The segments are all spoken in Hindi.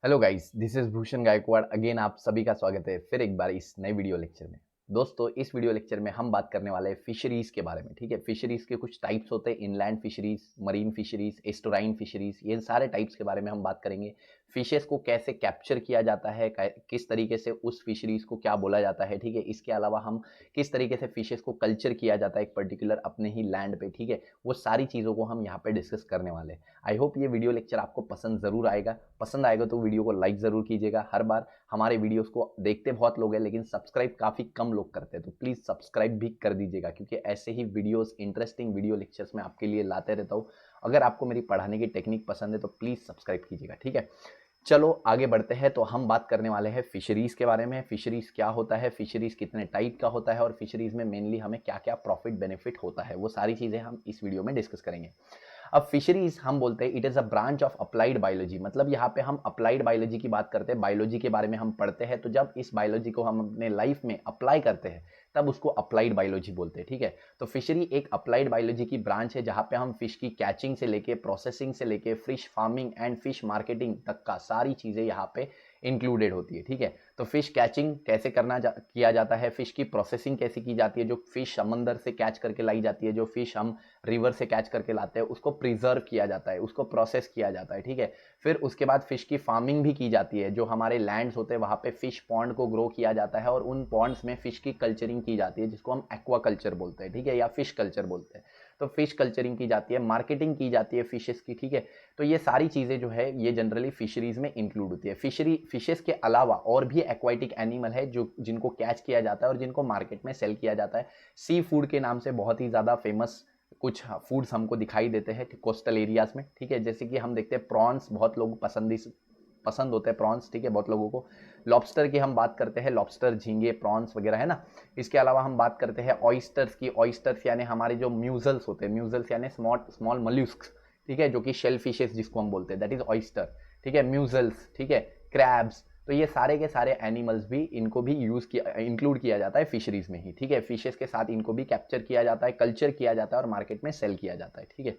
Hello guys, this is Bhushan Gaikwad. Again आप सभी का स्वागत है फिर एक बार इस नए वीडियो लेक्चर में। दोस्तों, इस वीडियो लेक्चर में हम बात करने वाले हैं फिशरीज के बारे में। ठीक है, फिशरीज के कुछ टाइप्स होते हैं, inland fisheries, marine fisheries, estuarine fisheries, ये सारे टाइप्स के बारे में हम बात करेंगे। फिशेस को कैसे कैप्चर किया जाता है, किस तरीके से उस फिशरीज को क्या बोला जाता है। ठीक है, इसके अलावा हम किस तरीके से फिशेस को कल्चर किया जाता है एक पर्टिकुलर अपने ही लैंड पे। ठीक है, वो सारी चीज़ों को हम यहाँ पे डिस्कस करने वाले हैं। आई होप ये वीडियो लेक्चर आपको पसंद ज़रूर आएगा। पसंद आएगा तो वीडियो को लाइक ज़रूर कीजिएगा। हर बार हमारे वीडियोस को देखते बहुत लोग हैं लेकिन सब्सक्राइब काफ़ी कम लोग करते हैं, तो प्लीज़ सब्सक्राइब भी कर दीजिएगा, क्योंकि ऐसे ही वीडियोस, इंटरेस्टिंग वीडियो लेक्चर्स मैं आपके लिए लाते रहता हूँ। अगर आपको मेरी पढ़ाने की टेक्निक पसंद है तो प्लीज़ सब्सक्राइब कीजिएगा। ठीक है, चलो आगे बढ़ते हैं। तो हम बात करने वाले हैं फिशरीज के बारे में। फिशरीज क्या होता है, फिशरीज कितने टाइप का होता है और फिशरीज में मेनली हमें क्या क्या प्रॉफिट बेनिफिट होता है, वो सारी चीज़ें हम इस वीडियो में डिस्कस करेंगे। अब फिशरीज हम बोलते हैं it is a branch of applied biology, मतलब यहाँ पे हम अप्लाइड बायोलॉजी की बात करते हैं, बायोलॉजी के बारे में हम पढ़ते हैं। तो जब इस बायोलॉजी को हम अपने लाइफ में अप्लाई करते हैं तब उसको अप्लाइड बायोलॉजी बोलते हैं। ठीक है, तो फिशरी एक अप्लाइड बायोलॉजी की ब्रांच है जहाँ पे हम फिश की कैचिंग से लेके, प्रोसेसिंग से लेके, fish farming and fish marketing तक का सारी चीज़ें यहाँ पे इंक्लूडेड होती है। ठीक है, तो फिश कैचिंग कैसे किया जाता है, फिश की प्रोसेसिंग कैसे की जाती है, जो फिश समंदर से कैच करके लाई जाती है, जो फिश हम रिवर से कैच करके लाते हैं, उसको प्रिजर्व किया जाता है, उसको प्रोसेस किया जाता है। ठीक है, फिर उसके बाद फिश की फार्मिंग भी की जाती है, जो हमारे लैंड्स होते हैं वहाँ पे फिश पॉन्ड को ग्रो किया जाता है और उन पॉन्ड्स में फिश की कल्चरिंग की जाती है, जिसको हम एक्वा कल्चर बोलते हैं। ठीक है, या फिश कल्चर बोलते हैं। तो फिश कल्चरिंग की जाती है, मार्केटिंग की जाती है फिशेस की। ठीक है, तो ये सारी चीज़ें जो है ये जनरली फिशरीज में इंक्लूड होती है। फिशेस के अलावा और भी एक्वाटिक एनिमल है जो जिनको कैच किया जाता है और जिनको मार्केट में सेल किया जाता है। सी फूड के नाम से बहुत ही ज़्यादा फेमस कुछ फूड्स हमको दिखाई देते हैं कोस्टल एरियाज में। ठीक है, जैसे कि हम देखते हैं प्रॉन्स, बहुत लोग पसंद होते हैं प्रॉन्स। ठीक है, बहुत लोगों को। लॉबस्टर की हम बात करते हैं, लॉबस्टर, झींगे, प्रॉन्स वगैरह है ना। इसके अलावा हम बात करते हैं ऑयस्टर्स की। ऑयस्टर्स यानी हमारे जो म्यूजल्स होते हैं, म्यूजल्स यानी स्मॉल स्मॉल मल्यूस्क। ठीक है, जो कि शेल फिशेस जिसको हम बोलते हैं, दैट इज ऑयस्टर। ठीक है, म्यूजल्स, ठीक है, क्रैब्स। तो ये सारे के सारे एनिमल्स भी, इनको भी यूज किया, इंक्लूड किया जाता है फिशरीज में ही। ठीक है, फिशेस के साथ इनको भी कैप्चर किया जाता है, कल्चर किया जाता है और मार्केट में सेल किया जाता है। ठीक है,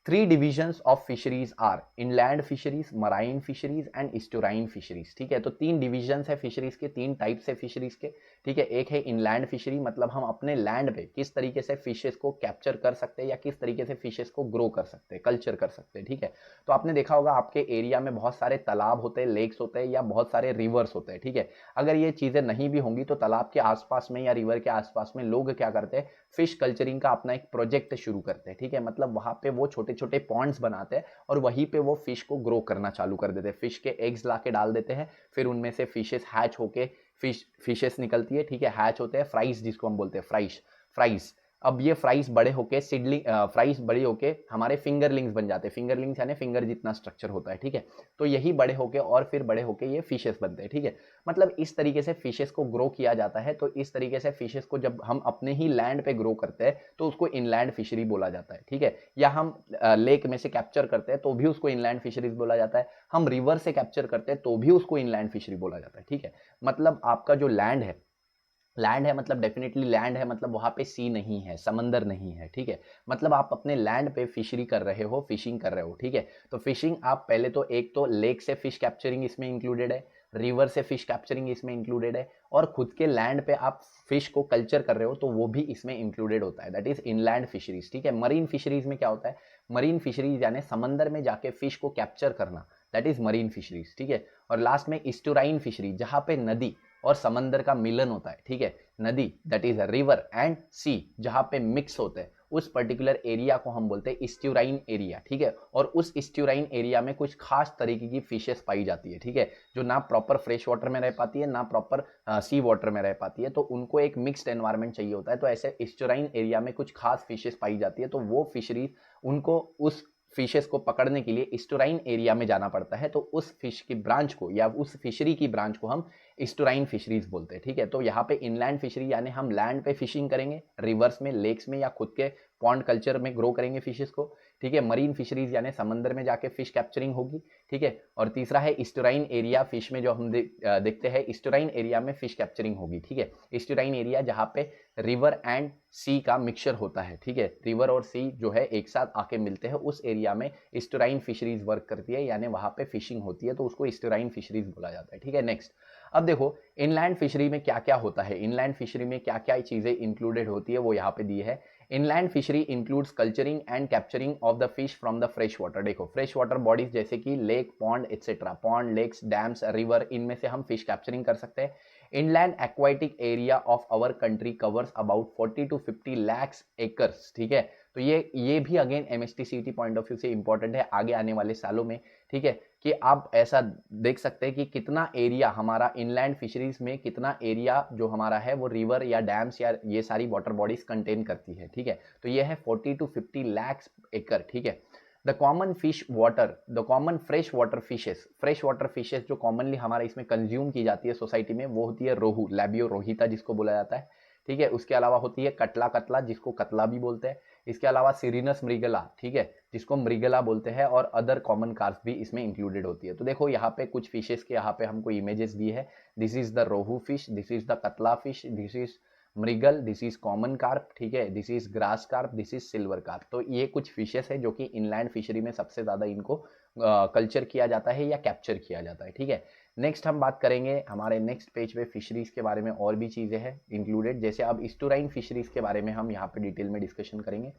three divisions of fisheries are inland fisheries, marine fisheries and estuarine fisheries. ठीक है, तो तीन डिविजन्स है फिशरीज के, तीन टाइप्स है फिशरीज के। ठीक है, एक है इनलैंड फिशरी, मतलब हम अपने लैंड पे किस तरीके से फिशेस को कैप्चर कर सकते हैं या किस तरीके से फिशेस को ग्रो कर सकते हैं, कल्चर कर सकते हैं। ठीक है, तो आपने देखा होगा आपके एरिया में बहुत सारे तालाब होते हैं, लेक्स होते हैं या बहुत सारे रिवर्स होते हैं। ठीक है, अगर ये चीज़ें नहीं भी होंगी तो तालाब के आसपास में या रिवर के आसपास में लोग क्या करते हैं, फिश कल्चरिंग का अपना एक प्रोजेक्ट शुरू करते हैं। ठीक है, मतलब वहां पे वो छोटे छोटे पॉन्ड्स बनाते हैं और वहीं पे वो फिश को ग्रो करना चालू कर देते हैं। फिश के एग्स ला के डाल देते हैं, फिर उनमें से फिशेस हैच होके फिशेस निकलती है। ठीक है, हैच होते हैं फ्राइज, जिसको हम बोलते हैं फ्राइज। अब ये फ्राइज बड़े होके फ्राइज बड़ी होके हमारे फिंगरलिंग्स बन जाते हैं। फिंगरलिंग्स यानी फिंगर जितना स्ट्रक्चर होता है। ठीक है, तो यही बड़े होके और फिर बड़े होके ये फिशेस बनते हैं। ठीक है, मतलब इस तरीके से फिशेस को ग्रो किया जाता है। तो इस तरीके से फिशेस को जब हम अपने ही लैंड पे ग्रो करते हैं तो उसको इनलैंड फिशरी बोला जाता है। ठीक है, या हम लेक में से कैप्चर करते हैं तो भी उसको इनलैंड फिशरीज बोला जाता है। हम रिवर से कैप्चर करते हैं तो भी उसको इनलैंड फिशरी बोला जाता है। ठीक है, मतलब आपका जो लैंड है मतलब डेफिनेटली लैंड है, मतलब वहां पे सी नहीं है, समंदर नहीं है। ठीक है, मतलब आप अपने लैंड पे फिशरी कर रहे हो, फिशिंग कर रहे हो। ठीक है, तो फिशिंग आप पहले तो एक तो लेक से फिश कैप्चरिंग इसमें इंक्लूडेड है, रिवर से फिश कैप्चरिंग इसमें इंक्लूडेड है, और खुद के लैंड पे आप फिश को कल्चर कर रहे हो तो वो भी इसमें इंक्लूडेड होता है, दैट इज इनलैंड फिशरीज। ठीक है, मरीन फिशरीज में क्या होता है, मरीन फिशरीज यानी समंदर में जाके फिश को कैप्चर करना, दैट इज मरीन फिशरीज। ठीक है, और लास्ट में स्टुराइन फिशरी, जहां पे नदी और समंदर का मिलन होता है। ठीक है, नदी दैट इज रिवर एंड सी जहां पे मिक्स होते हैं, उस पर्टिकुलर एरिया को हम बोलते हैं स्ट्यूराइन एरिया। ठीक है, और उस स्ट्यूराइन एरिया में कुछ खास तरीके की फिशेस पाई जाती है। ठीक है, जो ना प्रॉपर फ्रेश वाटर में रह पाती है ना प्रॉपर सी वाटर में रह पाती है, तो उनको एक मिक्स्ड एनवायरनमेंट चाहिए होता है। तो ऐसे स्ट्यूराइन एरिया में कुछ खास फिशेस पाई जाती है, तो वो फिशरीज, उनको उस फिशेस को पकड़ने के लिए स्टुराइन एरिया में जाना पड़ता है। तो उस फिश की ब्रांच को या उस फिशरी की ब्रांच को हम स्टुराइन फिशरीज बोलते हैं। ठीक है, तो यहाँ पे इनलैंड फिशरी यानी हम लैंड पे फिशिंग करेंगे, रिवर्स में, लेक्स में या खुद के पॉन्ड कल्चर में ग्रो करेंगे फिशेस को। ठीक है, मरीन फिशरीज यानी समंदर में जाके फिश कैप्चरिंग होगी, ठीक है। और तीसरा है इस्टुराइन एरिया, फिश में जो हम देखते हैं इस्टुराइन एरिया में फिश कैप्चरिंग होगी, ठीक है। इस्टुराइन एरिया जहाँ पे रिवर एंड सी का मिक्सचर होता है, ठीक है, रिवर और सी जो है एक साथ आके मिलते हैं, उस एरिया में इस्टुराइन फिशरीज वर्क करती है, यानी वहां पे फिशिंग होती है, तो उसको इस्टुराइन फिशरीज बोला जाता है, ठीक है। नेक्स्ट, अब देखो इनलैंड फिशरी में क्या क्या होता है, इनलैंड फिशरी में क्या क्या चीजें इंक्लूडेड होती है वो यहाँ पे दी है। Inland fishery includes culturing and capturing of the fish from the fresh water. देखो फ्रेश वाटर बॉडीज जैसे कि lake, pond etcetera, pond, lakes, dams, river, इनमें से हम फिश कैप्चरिंग कर सकते हैं। Inland aquatic area of our country covers about 40 to 50 lakhs acres, ठीक है। तो ये भी again MSTCT point of view से इंपॉर्टेंट है आगे आने वाले सालों में, ठीक है, कि आप ऐसा देख सकते हैं कि कितना एरिया हमारा इनलैंड फिशरीज में, कितना एरिया जो हमारा है वो रिवर या डैम्स या ये सारी वाटर बॉडीज कंटेन करती है, ठीक है। तो ये है 40 to 50 lakhs एकड़, ठीक है। The common fish water, the common fresh water fishes, fresh water fishes जो कॉमनली हमारे इसमें कंज्यूम की जाती है सोसाइटी में, वो होती है रोहू, लैबियो रोहिता जिसको बोला जाता है, ठीक है। उसके अलावा होती है कटला, कतला जिसको कतला भी बोलते हैं। इसके अलावा सिरिनस मृगला, ठीक है, जिसको मृगला बोलते हैं, और अदर कॉमन कार्प्स भी इसमें इंक्लूडेड होती है। तो देखो यहाँ पे कुछ फिशेस के यहाँ पे हमको इमेजेस दिए है। This is the rohu fish, this is the catla fish, this is mrigal, this is common carp, ठीक है, this is grass carp, this is silver carp. तो ये कुछ फिशेस है जो कि इनलैंड फिशरी में सबसे ज्यादा इनको कल्चर किया जाता है या कैप्चर किया जाता है, ठीक है। नेक्स्ट हम बात करेंगे हमारे नेक्स्ट पेज पे फिशरीज के बारे में, और भी चीजें हैं इंक्लूडेड, जैसे अब इस्टुराइन फिशरीज के बारे में हम यहाँ पे डिटेल में डिस्कशन करेंगे।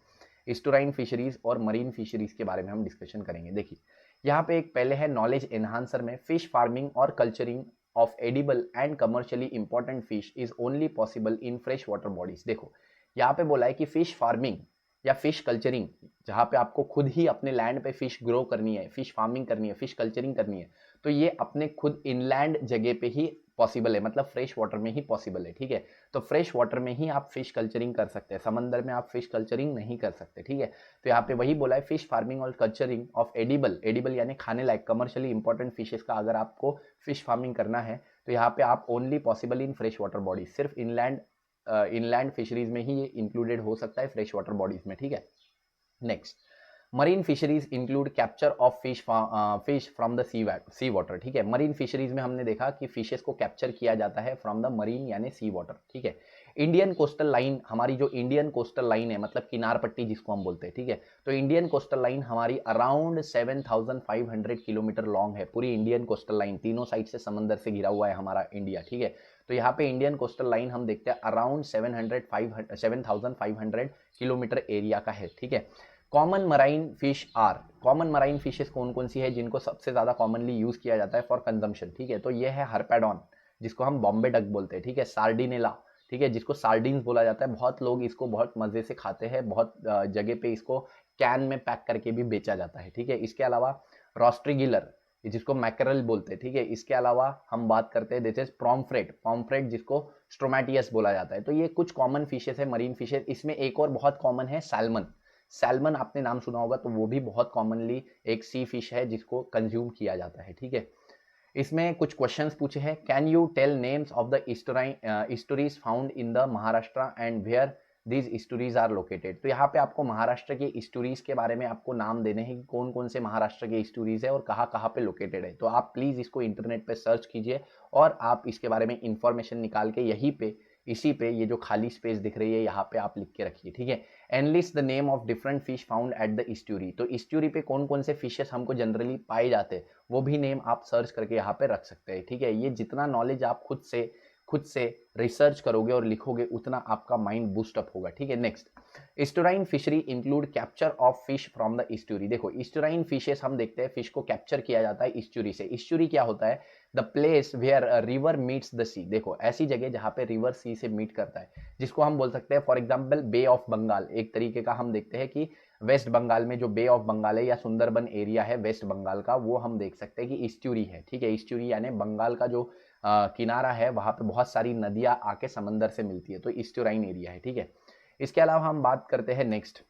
इस्टुराइन फिशरीज और मरीन फिशरीज के बारे में हम डिस्कशन करेंगे। देखिए यहाँ पे एक पहले है नॉलेज एनहांसर में, फिश फार्मिंग और culturing of edible and commercially important fish is only possible in fresh water bodies. देखो यहाँ पे बोला है कि फिश फार्मिंग या फिश कल्चरिंग, जहाँ पे आपको खुद ही अपने लैंड पे फिश ग्रो करनी है, फिश फार्मिंग करनी है, फिश कल्चरिंग करनी है, तो ये अपने खुद इनलैंड जगह पे ही पॉसिबल है, मतलब फ्रेश वाटर में ही पॉसिबल है, ठीक है। तो फ्रेश वाटर में ही आप फिश कल्चरिंग कर सकते हैं, समंदर में आप फिश कल्चरिंग नहीं कर सकते, ठीक है। तो यहाँ पे वही बोला है फिश फार्मिंग और कल्चरिंग ऑफ एडिबल, एडिबल यानी खाने लायक, कमर्शियली इंपॉर्टेंट फिशेस का अगर आपको फिश फार्मिंग करना है तो यहाँ पे आप only possible in fresh water bodies, सिर्फ इनलैंड फिशरीज में ही ये इंक्लूडेड हो सकता है फ्रेश वाटर बॉडीज में, ठीक है। Next, marine fisheries include capture of fish from the sea water, ठीक है। मरीन फिशरीज में हमने देखा कि फिशेस को कैप्चर किया जाता है फ्रॉम द मरीन यानी सी वाटर, ठीक है। इंडियन कोस्टल लाइन, हमारी जो इंडियन कोस्टल लाइन है, मतलब किनार पट्टी जिसको हम बोलते हैं, ठीक है। तो इंडियन कोस्टल लाइन हमारी अराउंड 7500 किलोमीटर लॉन्ग है, पूरी इंडियन कोस्टल लाइन, तीनों साइड से समंदर से घिरा हुआ है हमारा इंडिया, ठीक है। तो यहाँ पे इंडियन कोस्टल लाइन हम देखते हैं अराउंड 7500 किलोमीटर एरिया का है, ठीक है। Common marine fish are, common marine fishes कौन कौन सी है जिनको सबसे ज्यादा कॉमनली यूज किया जाता है फॉर कंजम्पशन, ठीक है। तो ये है हर्पेडॉन जिसको हम बॉम्बे डक बोलते हैं, ठीक है, सार्डिनेला, ठीक है, जिसको सार्डिन्स बोला जाता है, बहुत लोग इसको बहुत मजे से खाते हैं, बहुत जगह पे इसको कैन में पैक करके भी बेचा जाता है, ठीक है। इसके अलावा रोस्ट्रिगिलर जिसको मैकरल बोलते हैं, ठीक है। इसके अलावा हम बात करते हैं दिस इज पॉम्फ्रेट, पॉम्फ्रेट जिसको स्ट्रोमैटियस बोला जाता है। तो ये कुछ कॉमन फिशेस है, मरीन फिशेस। इसमें एक और बहुत कॉमन है सैल्मन, सैल्मन आपने नाम सुना होगा, तो वो भी बहुत कॉमनली एक सी फिश है जिसको कंज्यूम किया जाता है, ठीक है। इसमें कुछ क्वेश्चंस पूछे हैं, can you tell names of the stories found in the Maharashtra and where these stories are located. तो यहाँ पे आपको महाराष्ट्र के स्टोरीज के बारे में आपको नाम देने हैं कि कौन कौन से महाराष्ट्र के स्टोरीज है और कहाँ कहाँ पे लोकेटेड है। तो आप प्लीज इसको इंटरनेट पे सर्च कीजिए और आप इसके बारे में इंफॉर्मेशन निकाल के यहीं पे, इसी पे, ये जो खाली स्पेस दिख रही है यहाँ पे आप लिख के रखिए, ठीक है। Enlist the name of different fish found at the estuary, तो इस्ट्यूरी पे कौन कौन से फिशेस हमको जनरली पाए जाते हैं वो भी नेम आप सर्च करके यहाँ पे रख सकते हैं, ठीक है। ये जितना नॉलेज आप खुद से रिसर्च करोगे और लिखोगे उतना आपका माइंड बूस्ट अप होगा, ठीक है। Next, estuarine fishery include capture of fish from the estuary. देखो इस्टुराइन फिशेस हम देखते हैं फिश को कैप्चर किया जाता है इस्ट्यूरी से। इस्ट्यूरी क्या होता है, the place where river meets the sea. देखो ऐसी जगह जहाँ पे रिवर सी से मीट करता है, जिसको हम बोल सकते हैं for example bay of Bengal, एक तरीके का हम देखते हैं कि वेस्ट बंगाल में जो बे ऑफ बंगाल है या सुंदरबन एरिया है वेस्ट बंगाल का, वो हम देख सकते हैं कि इस्ट्यूरी है, ठीक है। इस्ट्यूरी यानी बंगाल का जो किनारा है वहां पे बहुत सारी नदियां आके समंदर से मिलती है, तो इस्ट्यूराइन एरिया है, ठीक है। इसके अलावा हम बात करते हैं next,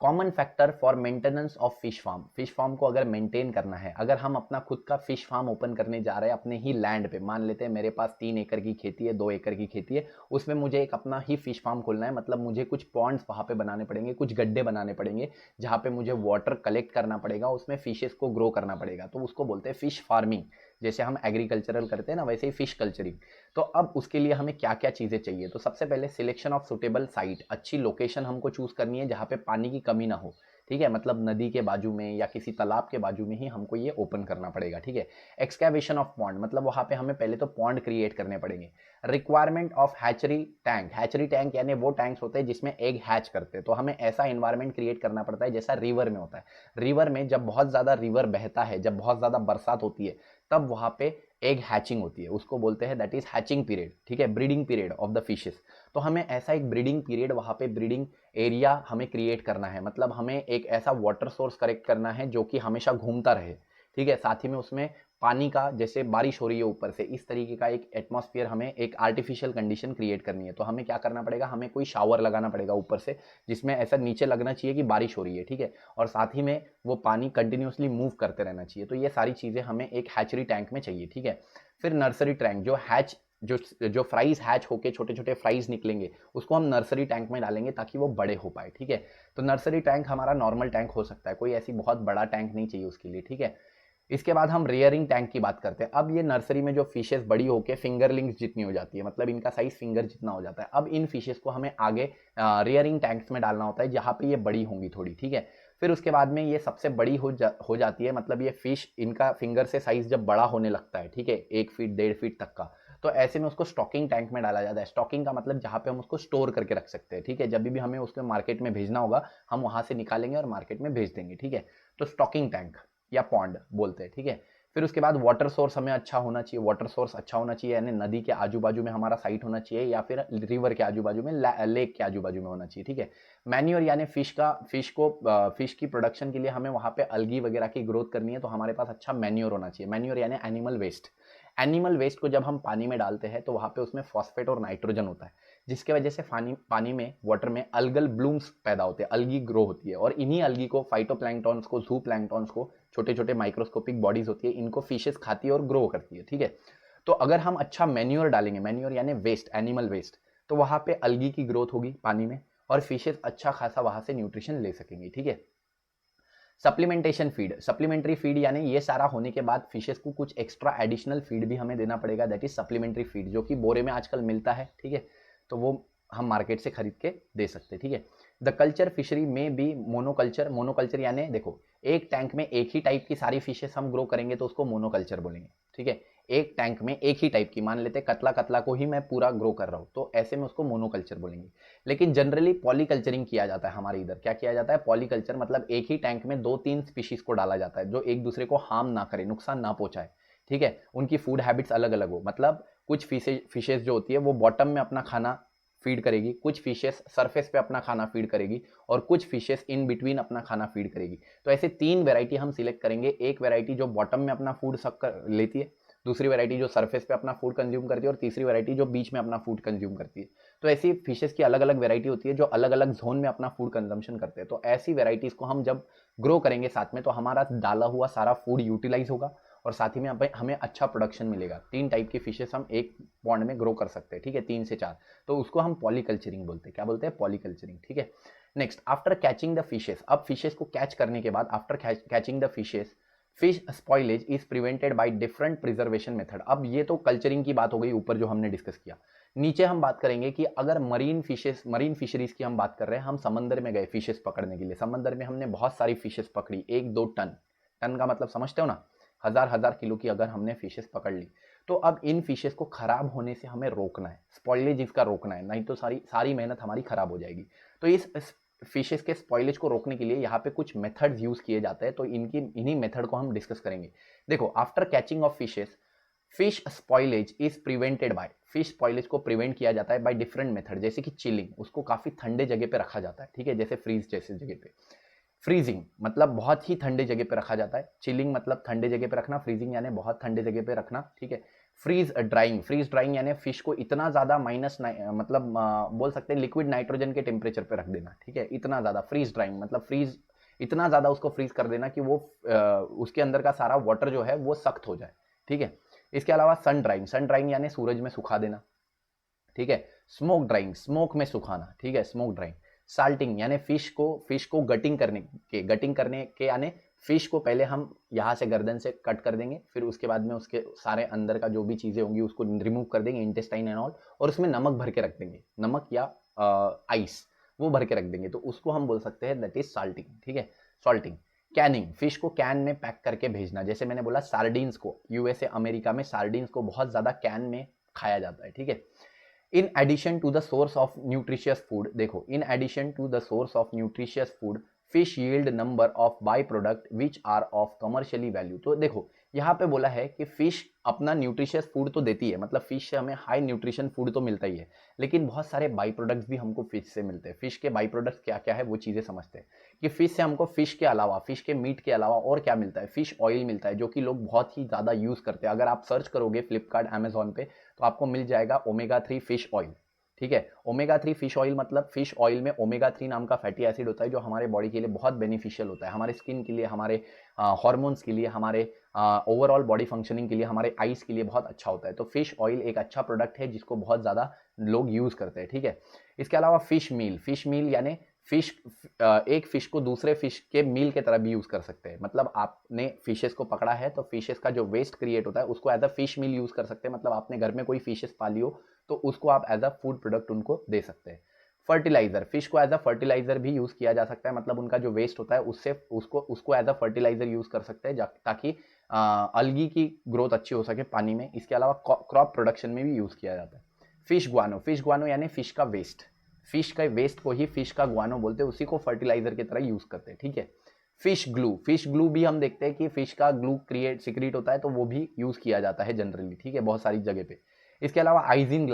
common factor for maintenance of fish farm को अगर मेंटेन करना है, अगर हम अपना खुद का फिश फार्म ओपन करने जा रहे हैं अपने ही लैंड पे, मान लेते हैं मेरे पास 3 एकड़ की खेती है, 2 एकड़ की खेती है, उसमें मुझे एक अपना ही फिश फार्म खोलना है, मतलब मुझे कुछ पॉन्ड्स वहाँ पे बनाने पड़ेंगे, कुछ गड्ढे बनाने पड़ेंगे जहाँ पे मुझे वाटर कलेक्ट करना पड़ेगा, उसमें फिशेस को ग्रो करना पड़ेगा, तो उसको बोलते हैं फिश फार्मिंग। जैसे हम एग्रीकल्चरल करते हैं ना, वैसे ही फिश कल्चरिंग। तो अब उसके लिए हमें क्या क्या चीज़ें चाहिए, तो सबसे पहले सिलेक्शन ऑफ सुटेबल साइट, अच्छी लोकेशन हमको चूज करनी है जहाँ पे पानी की कमी ना हो, ठीक है, मतलब नदी के बाजू में या किसी तालाब के बाजू में ही हमको ये ओपन करना पड़ेगा, ठीक है। एक्सकैवेशन ऑफ पॉन्ड, मतलब वहाँ पे हमें पहले तो पॉन्ड क्रिएट करने पड़ेंगे। रिक्वायरमेंट ऑफ हैचरी टैंक यानी वो टैंक्स होते हैं जिसमें एग हैच करते हैं, तो हमें ऐसा इन्वायरमेंट क्रिएट करना पड़ता है जैसा रिवर में होता है। रिवर में जब बहुत ज़्यादा रिवर बहता है, जब बहुत ज़्यादा बरसात होती है, तब वहाँ पे एग हैचिंग होती है, उसको बोलते हैं दैट इज हैचिंग पीरियड, ठीक है, breeding period of the fishes. तो हमें ऐसा एक ब्रीडिंग पीरियड, वहाँ पे ब्रीडिंग एरिया हमें क्रिएट करना है, मतलब हमें एक ऐसा वाटर सोर्स करेक्ट करना है जो कि हमेशा घूमता रहे, ठीक है। साथ ही में उसमें पानी का, जैसे बारिश हो रही है ऊपर से, इस तरीके का एक एटमॉस्फेयर, हमें एक आर्टिफिशियल कंडीशन क्रिएट करनी है। तो हमें क्या करना पड़ेगा, हमें कोई शावर लगाना पड़ेगा ऊपर से, जिसमें ऐसा नीचे लगना चाहिए कि बारिश हो रही है, ठीक है, और साथ ही में वो पानी कंटिन्यूसली मूव करते रहना चाहिए। तो ये सारी चीज़ें हमें एक हैचरी टैंक में चाहिए, ठीक है। फिर नर्सरी टैंक, जो फ्राइज हैच होके छोटे छोटे फ्राइज निकलेंगे, उसको हम नर्सरी टैंक में डालेंगे ताकि वो बड़े हो पाए, ठीक है। तो नर्सरी टैंक हमारा नॉर्मल टैंक हो सकता है, कोई ऐसी बहुत बड़ा टैंक नहीं चाहिए उसके लिए, ठीक है। इसके बाद हम रेयरिंग टैंक की बात करते हैं। अब ये नर्सरी में जो फिशेस बड़ी होकर फिंगरलिंग्स जितनी हो जाती है, मतलब इनका साइज फिंगर जितना हो जाता है, अब इन फिशेस को हमें आगे रेयरिंग टैंक्स में डालना होता है जहाँ पे ये बड़ी होंगी थोड़ी, ठीक है। फिर उसके बाद में ये सबसे बड़ी हो जाती है, मतलब ये फिश, इनका फिंगर से साइज जब बड़ा होने लगता है, ठीक है, 1 फीट 1.5 फीट तक का, तो ऐसे में उसको स्टॉकिंग टैंक में डाला जाता है। स्टॉकिंग का मतलब जहाँ पे हम उसको स्टोर करके रख सकते हैं, ठीक है, जब भी हमें उसको मार्केट में भेजना होगा, हम वहाँ से निकालेंगे और मार्केट में भेज देंगे, ठीक है। तो स्टॉकिंग टैंक या पॉन्ड बोलते हैं, ठीक है। फिर उसके बाद वाटर सोर्स हमें अच्छा होना चाहिए, वाटर सोर्स अच्छा होना चाहिए, यानी नदी के आजू बाजू में हमारा साइट होना चाहिए, या फिर रिवर के आजू बाजू में, लेक के आजू बाजू में होना चाहिए, ठीक है। मैन्योर यानी फिश की प्रोडक्शन के लिए हमें वहाँ पे अलगी वगैरह की ग्रोथ करनी है, तो हमारे पास अच्छा मैन्योर होना चाहिए। मैन्योर यानी एनिमल वेस्ट। एनिमल वेस्ट को जब हम पानी में डालते हैं तो वहाँ पे उसमें फॉस्फेट और नाइट्रोजन होता है, जिसके वजह से पानी में, वाटर में अलगल ब्लूम्स पैदा होते हैं, अलगी ग्रो होती है, और इन्हीं अलगी को, फाइटोप्लैंक्टॉन्स को, जू प्लैंक्टॉन्स को, छोटे छोटे माइक्रोस्कोपिक बॉडीज होती है, इनको फिशेस खाती है और ग्रो करती है, ठीक है। तो अगर हम अच्छा मैन्योर डालेंगे, मैन्योर यानी वेस्ट, एनिमल वेस्ट, तो वहाँ पे अलगी की ग्रोथ होगी पानी में, और फिशेस अच्छा खासा वहाँ से न्यूट्रिशन ले सकेंगे, ठीक है। सप्लीमेंटेशन फीड, सप्लीमेंट्री फीड यानी ये सारा होने के बाद फिशेस को कुछ एक्स्ट्रा एडिशनल फीड भी हमें देना पड़ेगा, दैट इज सप्लीमेंट्री फीड, जो कि बोरे में आजकल मिलता है, ठीक है। तो वो हम मार्केट से खरीद के दे सकते हैं, ठीक है। द कल्चर फिशरी में भी मोनोकल्चर, मोनोकल्चर यानी देखो, एक टैंक में एक ही टाइप की सारी फिशेस हम ग्रो करेंगे तो उसको मोनोकल्चर बोलेंगे, ठीक है। एक टैंक में एक ही टाइप की, मान लेते कतला कतला को ही मैं पूरा ग्रो कर रहा हूँ, तो ऐसे में उसको मोनोकल्चर बोलेंगे। लेकिन जनरली पॉलीकल्चरिंग किया जाता है हमारे इधर। क्या किया जाता है? पॉलीकल्चर, मतलब एक ही टैंक में 2-3 स्पीशीज को डाला जाता है जो एक दूसरे को हार्म ना करे, नुकसान ना पहुंचाए, ठीक है। उनकी फूड हैबिट्स अलग अलग हो, मतलब कुछ फिशेज जो होती है वो बॉटम में अपना खाना फीड करेगी, कुछ फिशेस सरफेस पे अपना खाना फीड करेगी, और कुछ फिशेस इन बिटवीन अपना खाना फीड करेगी। तो ऐसे 3 वेराइटी हम सिलेक्ट करेंगे, एक वेराइटी जो बॉटम में अपना फूड सक कर लेती है, दूसरी वैरायटी जो सरफेस पे अपना फूड कंज्यूम करती है, और तीसरी वैरायटी जो बीच में अपना फूड कंज्यूम करती है। तो ऐसी फिशेस की अलग अलग वैरायटी होती है जो अलग अलग जोन में अपना फूड कंजम्पशन करते हैं। तो ऐसी वैरायटीज को हम जब ग्रो करेंगे साथ में, तो हमारा डाला हुआ सारा फूड यूटिलाइज होगा, और साथ ही में हमें अच्छा प्रोडक्शन मिलेगा। 3 टाइप की फिशेस हम एक पॉन्ड में ग्रो कर सकते हैं, ठीक है, 3 से 4। तो उसको हम पॉलीकल्चरिंग बोलते हैं। क्या बोलते हैं? पॉलीकल्चरिंग, ठीक है। Next, after catching the fishes, अब फिशेस को कैच करने के बाद, after catching the fishes, fish spoilage is prevented by different preservation method. अब ये तो कल्चरिंग की बात हो गई, ऊपर जो हमने डिस्कस किया। नीचे हम बात करेंगे कि अगर मरीन फिशरीज की हम बात कर रहे हैं, हम समंदर में गए फिशेस पकड़ने के लिए, समंदर में हमने बहुत सारी फिशेस पकड़ी, 1-2 टन, टन का मतलब समझते हो ना, हजार हजार किलो की अगर हमने फिशेस पकड़ ली, तो अब इन फिशेस को खराब होने से हमें रोकना है, स्पॉइलेज इसका रोकना है, नहीं तो सारी मेहनत हमारी खराब हो जाएगी। तो इस फिशेस के स्पॉइलेज को रोकने के लिए यहाँ पे कुछ मेथड्स यूज किए जाते हैं, तो इन्हीं मेथड को हम डिस्कस करेंगे। देखो, after catching of fishes, fish spoilage is prevented by, fish spoilage को प्रिवेंट किया जाता है बाय डिफरेंट मेथड, जैसे कि चिलिंग, उसको काफी ठंडे जगह पे रखा जाता है, ठीक है, जैसे फ्रीज जैसे जगह पे। फ्रीजिंग मतलब बहुत ही ठंडे जगह पे रखा जाता है, चिलिंग मतलब ठंडे जगह पे रखना, फ्रीजिंग यानी बहुत ठंडे जगह पे रखना, ठीक है। फ्रीज ड्राइंग यानी फिश को इतना ज़्यादा मतलब बोल सकते हैं लिक्विड नाइट्रोजन के टेम्परेचर पे रख देना, ठीक है, इतना ज़्यादा फ्रीज ड्राइंग मतलब फ्रीज इतना ज़्यादा उसको फ्रीज कर देना कि वो उसके अंदर का सारा वाटर जो है वो सख्त हो जाए, ठीक है। इसके अलावा सन ड्राइंग यानी सूरज में सुखा देना, ठीक है। स्मोक ड्राइंग, स्मोक में सुखाना, ठीक है, स्मोक ड्राइंग। साल्टिंग यानी फिश को गटिंग करने के यानी फिश को पहले हम यहाँ से गर्दन से कट कर देंगे, फिर उसके बाद में उसके सारे अंदर का जो भी चीज़ें होंगी उसको रिमूव कर देंगे, इंटेस्टाइन एंड ऑल, और उसमें नमक भर के रख देंगे, नमक या आइस वो भर के रख देंगे, तो उसको हम बोल सकते हैं दैट इज साल्टिंग, ठीक है। सॉल्टिंग। कैनिंग, फिश को कैन में पैक करके भेजना, जैसे मैंने बोला सार्डिन्स को यूएसए अमेरिका में सार्डिन्स को बहुत ज़्यादा कैन में खाया जाता है, ठीक है। In addition to the source of nutritious food, देखो in addition to the source of nutritious food fish yield number of by product which are of commercially value. तो देखो यहाँ पे बोला है कि फिश अपना न्यूट्रिशियस फूड तो देती है, मतलब फिश से हमें हाई न्यूट्रिशन फूड तो मिलता ही है, लेकिन बहुत सारे बाई प्रोडक्ट्स भी हमको फिश से मिलते हैं। फिश के बाई प्रोडक्ट्स क्या क्या है वो चीज़ें समझते हैं कि फिश से हमको फिश के अलावा, फिश के मीट के अलावा और क्या मिलता है। फिश ऑयल मिलता है जो कि लोग बहुत ही ज़्यादा यूज़ करते हैं। अगर आप सर्च करोगे फ्लिपकार्ट अमेजोन पे तो आपको मिल जाएगा ओमेगा 3 फिश ऑयल, ठीक है। ओमेगा 3 फिश ऑयल मतलब फिश ऑयल में ओमेगा 3 नाम का फैटी एसिड होता है जो हमारे बॉडी के लिए बहुत बेनिफिशियल होता है, हमारे स्किन के लिए, हमारे हॉर्मोन्स के लिए, हमारे ओवरऑल बॉडी फंक्शनिंग के लिए, हमारे आइज के लिए बहुत अच्छा होता है। तो फिश ऑयल एक अच्छा प्रोडक्ट है जिसको बहुत ज़्यादा लोग यूज़ करते हैं, ठीक है। इसके अलावा फिश मील यानी फिश एक फिश को दूसरे फिश के मील के तरह भी यूज़ कर सकते हैं। मतलब आपने फिशेस को पकड़ा है तो फिशेस का जो वेस्ट क्रिएट होता है उसको as a fish meal use कर सकते हैं। मतलब आपने घर में कोई फिशेस पाली हो तो उसको आप एज अ फूड प्रोडक्ट उनको दे सकते हैं। फर्टिलाइजर, फिश को एज अ फर्टिलाइजर भी यूज़ किया जा सकता है, मतलब उनका जो वेस्ट होता है उससे उसको एज अ फर्टिलाइजर यूज़ कर सकते हैं ताकि अलगी की ग्रोथ अच्छी हो सके पानी में। इसके अलावा क्रॉप प्रोडक्शन में भी यूज़ किया जाता है। फिश गुआनो यानी फिश का वेस्ट, फिश का वेस्ट को ही फिश का गुआनो बोलते हैं, उसी को फर्टिलाइजर की तरह यूज़ करते हैं, ठीक है। फिश ग्लू भी हम देखते हैं कि फिश का ग्लू सिक्रीट होता है तो वो भी यूज़ किया जाता है जनरली, ठीक है, बहुत सारी जगह पे। इसके अलावा आइजिंग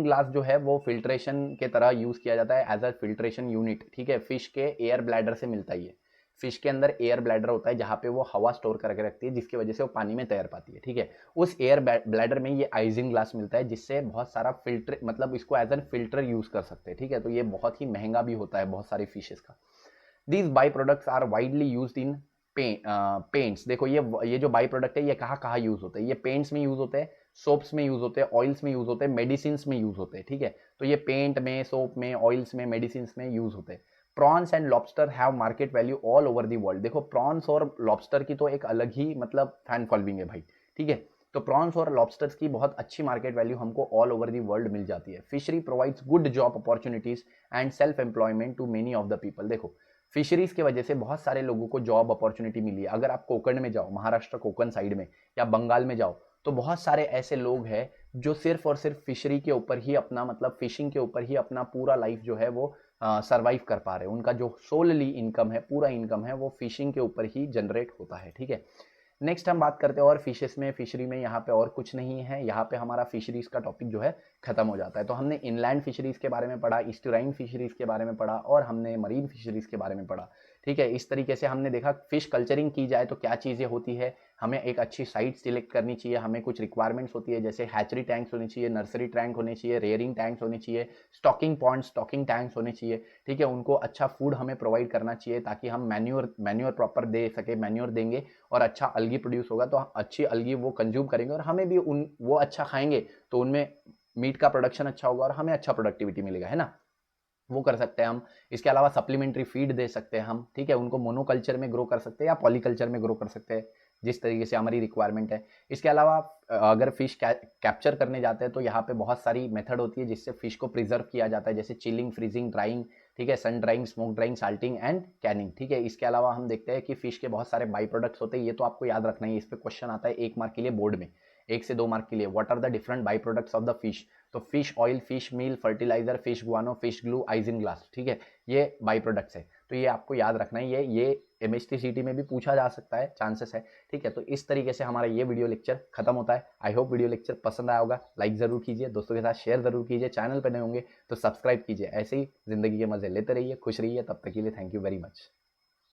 ग्लास जो है वो फिल्ट्रेशन के तरह यूज़ किया जाता है एज अ फिल्ट्रेशन यूनिट, ठीक है। फिश के एयर ब्लैडर से मिलता ही है, फिश के अंदर एयर ब्लैडर होता है जहाँ पे वो हवा स्टोर करके रखती है जिसकी वजह से वो पानी में तैर पाती है, ठीक है। उस एयर ब्लैडर में ये आइजिंग ग्लास मिलता है जिससे बहुत सारा फिल्टर, मतलब इसको एज एन फिल्टर यूज़ कर सकते हैं, ठीक है। तो ये बहुत ही महंगा भी होता है बहुत सारी फिशेस का। These by products are widely used in paints. देखो ये जो बाई प्रोडक्ट है ये कहाँ कहाँ यूज होते हैं, ये पेंट्स में यूज होते हैं, सोप्स में यूज होते हैं, ऑयल्स में यूज होते हैं, मेडिसिन में यूज होते हैं, ठीक है। तो ये पेंट में, सोप में, ऑयल्स में, मेडिसिन में यूज होते हैं। Prawns and lobster have market value all over the world. देखो प्रॉन्स और लॉबस्टर की तो एक अलग ही मतलब फैन फॉलोइंग है भाई, ठीक है। तो प्रॉन्स और लॉबस्टर्स की बहुत अच्छी मार्केट वैल्यू हमको ऑल ओवर दी वर्ल्ड मिल जाती है। Fishery provides good job opportunities and self employment to many of the people. देखो फिशरीज की वजह से बहुत सारे लोगों को जॉब अपॉर्चुनिटी मिली है। अगर आप कोकण में जाओ, महाराष्ट्र कोकण साइड में या बंगाल में जाओ तो बहुत सारे ऐसे लोग हैं जो सिर्फ और सिर्फ फिशरी के ऊपर ही अपना, मतलब फिशिंग के ऊपर ही अपना पूरा लाइफ जो है वो सरवाइव कर पा रहे हैं। उनका जो सोलली इनकम है, पूरा इनकम है, वो फिशिंग के ऊपर ही जनरेट होता है, ठीक है। नेक्स्ट हम बात करते हैं और फिशेस में, फिशरी में यहाँ पे और कुछ नहीं है, यहाँ पे हमारा फिशरीज का टॉपिक जो है खत्म हो जाता है। तो हमने इनलैंड फिशरीज के बारे में पढ़ा, ईस्टुराइन फिशरीज के बारे में पढ़ा और हमने मरीन फिशरीज के बारे में पढ़ा, ठीक है। इस तरीके से हमने देखा फिश कल्चरिंग की जाए तो क्या चीज़ें होती है, हमें एक अच्छी साइट सिलेक्ट करनी चाहिए, हमें कुछ रिक्वायरमेंट्स होती है जैसे हैचरी टैंक्स होने चाहिए, नर्सरी टैंक होने चाहिए, रेयरिंग टैंक्स होने चाहिए, स्टॉकिंग पॉन्ड, स्टॉकिंग टैंक्स होने चाहिए, ठीक है। उनको अच्छा फूड हमें प्रोवाइड करना चाहिए ताकि हम मैन्योर प्रॉपर दे सके, मैन्योर देंगे और अच्छा अलगी प्रोड्यूस होगा तो अच्छी अलगी वो कंज्यूम करेंगे और हमें भी वो अच्छा खाएंगे तो उनमें मीट का प्रोडक्शन अच्छा होगा और हमें अच्छा प्रोडक्टिविटी मिलेगा, है ना। वो कर सकते हैं हम। इसके अलावा सप्लीमेंट्री फीड दे सकते हैं हम, ठीक है। उनको मोनोकल्चर में ग्रो कर सकते हैं या पॉलीकल्चर में ग्रो कर सकते हैं जिस तरीके से हमारी रिक्वायरमेंट है। इसके अलावा अगर फिश कैप्चर करने जाते हैं तो यहाँ पे बहुत सारी मेथड होती है जिससे फिश को प्रिजर्व किया जाता है, जैसे चिलिंग, फ्रीजिंग, ड्राइंग, ठीक है, sun drying, smoke drying, salting and canning, ठीक है। इसके अलावा हम देखते हैं कि फिश के बहुत सारे बाई प्रोडक्ट्स होते हैं, ये तो आपको याद रखना है, इस पर क्वेश्चन आता है 1 मार्क के लिए बोर्ड में, 1 से 2 मार्क के लिए। What are the different by products of the fish, तो fish oil, fish meal, fertiliser, fish guano, fish glue, isinglass, ठीक है, ये बाई प्रोडक्ट्स है। तो ये आपको याद रखना है, ये MHTCT में भी पूछा जा सकता है, चांसेस है, ठीक है। तो इस तरीके से हमारा ये वीडियो लेक्चर खत्म होता है। आई होप वीडियो लेक्चर पसंद आया होगा, लाइक जरूर कीजिए, दोस्तों के साथ शेयर जरूर कीजिए, चैनल पर नए होंगे तो सब्सक्राइब कीजिए। ऐसे ही जिंदगी के मजे लेते रहिए, खुश रहिए, तब तक के लिए थैंक यू वेरी मच।